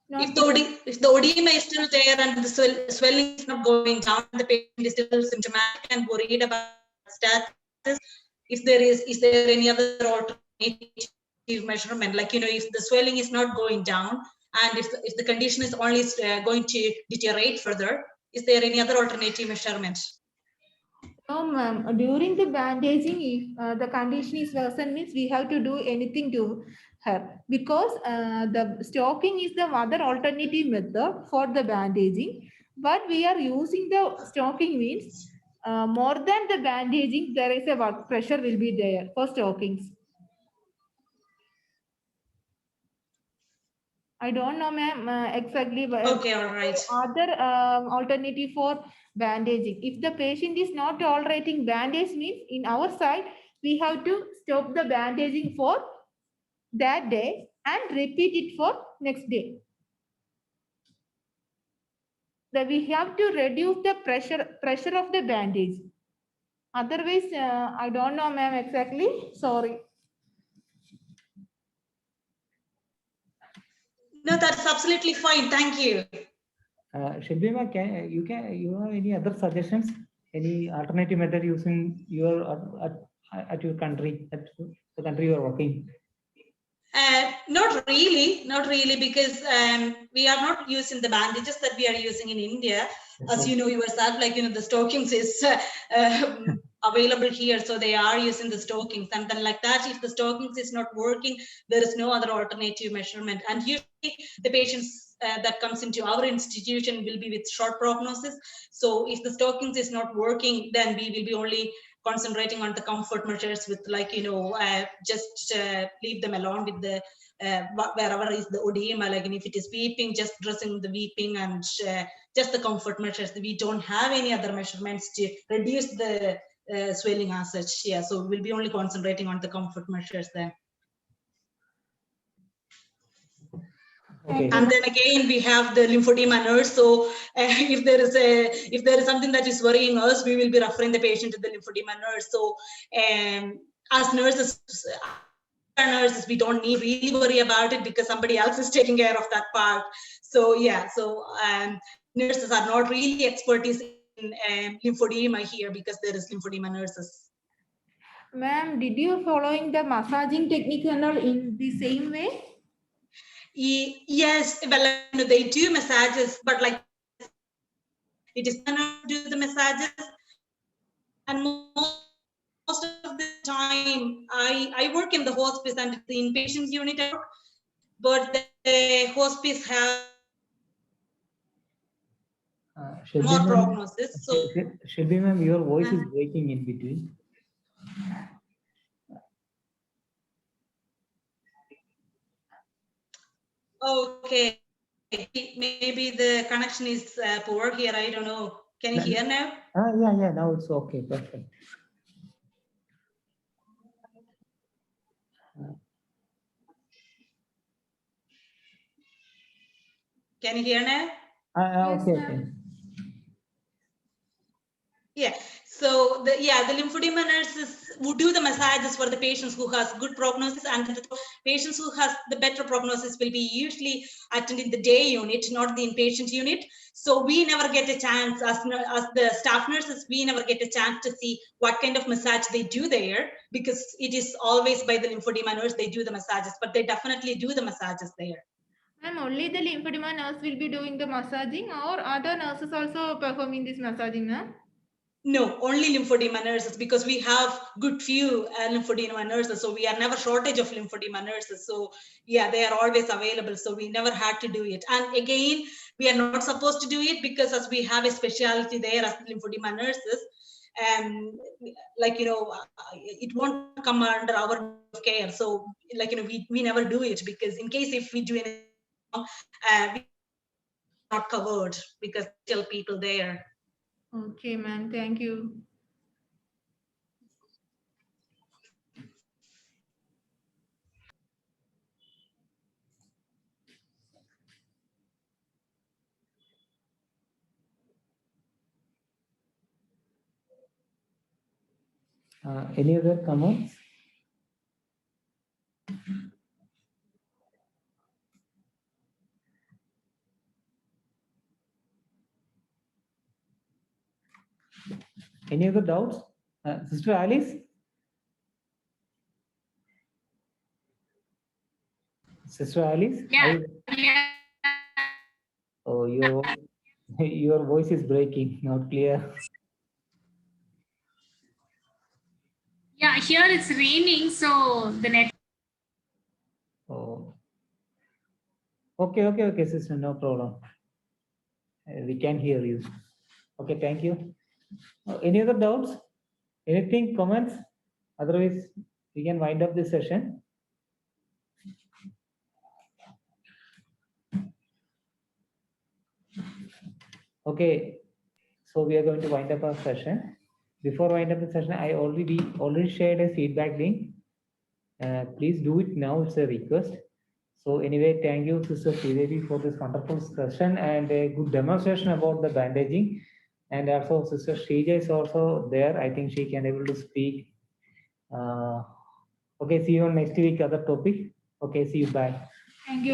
If the ODema is still there and the swelling is not going down, the patient is still symptomatic and worried about status, is there any other alternative measurement? Like, if the swelling is not going down and if the condition is only going to deteriorate further, is there any other alternative measurement? No, ma'am. During the bandaging, if the condition is worsened, means we have to do anything to her, because the stocking is the other alternative method for the bandaging. But we are using the stocking means more than the bandaging, there is a work pressure will be there for stockings. I don't know, ma'am, exactly. But Okay, all right. other alternative for bandaging. If the patient is not tolerating bandage, means in our side, we have to stop the bandaging for that day and repeat it for next day. That we have to reduce the pressure of the bandage. Otherwise, I don't know, ma'am, exactly. Sorry. No, that's absolutely fine. Thank you. Shelby, ma'am, you have any other suggestions? Any alternative method using your at your country, at the country you are working? Not really, because we are not using the bandages that we are using in India. As you know yourself, like, the stockings is available here, so they are using the stockings. And then like that, if the stockings is not working, there is no other alternative measurement. And usually the patients that comes into our institution will be with short prognosis. So if the stockings is not working, then we will be only concentrating on the comfort measures with, like, just leave them alone with the wherever is the ODema, like, and if it is weeping, just dressing the weeping, and just the comfort measures. We don't have any other measurements to reduce the swelling as such. Yeah, so we'll be only concentrating on the comfort measures then. Okay. And then again, we have the lymphedema nurse. So if there is something that is worrying us, we will be referring the patient to the lymphedema nurse. So as nurses, we don't need really worry about it, because somebody else is taking care of that part. So yeah, so nurses are not really expertise in lymphedema here, because there is lymphedema nurses. Ma'am, did you following the massaging technique and all in the same way? Yes, well, they do massages, but like, it is not do the massages, and most of the time I work in the hospice and the inpatient unit, but the hospice have more prognosis. So Shelby, ma'am, your voice is breaking in between. okay, maybe the connection is poor here. I don't know. Can you hear now? Yeah. Now it's okay. Perfect. Can you hear now? Okay. Yeah. So the lymphedema nurses would do the massages for the patients who has good prognosis, and the patients who has the better prognosis will be usually attending the day unit, not the inpatient unit. So we never get a chance, as the staff nurses, we never get a chance to see what kind of massage they do there, because it is always by the lymphedema nurse they do the massages, but they definitely do the massages there. Ma'am, only the lymphedema nurse will be doing the massaging, or other nurses also performing this massaging, ma'am? No, only lymphedema nurses, because we have good few lymphedema nurses. So we are never shortage of lymphedema nurses. So yeah, they are always available. So we never had to do it. And again, we are not supposed to do it, because as we have a specialty there as lymphedema nurses, like, it won't come under our care. So like, we never do it, because in case if we do anything wrong, we not covered, because still people there. Okay, ma'am. Thank you. Any other comments? Any other doubts? Sister Alice? Sister Alice? Yeah. Oh, your voice is breaking, not clear. Yeah, here it's raining, so the net. Oh. Okay, sister, no problem. We can hear you. Okay, thank you. Any other doubts? Anything, comments? Otherwise, we can wind up this session. Okay, so we are going to wind up our session. Before wind up the session, I already shared a feedback link. Please do it now, it's a request. So anyway, thank you, Sister Sridevi, for this wonderful session and a good demonstration about the bandaging. And also Sister Shrija is also there. I think she can able to speak. Okay, see you on next week, other topic. Okay, see you, bye. Thank you.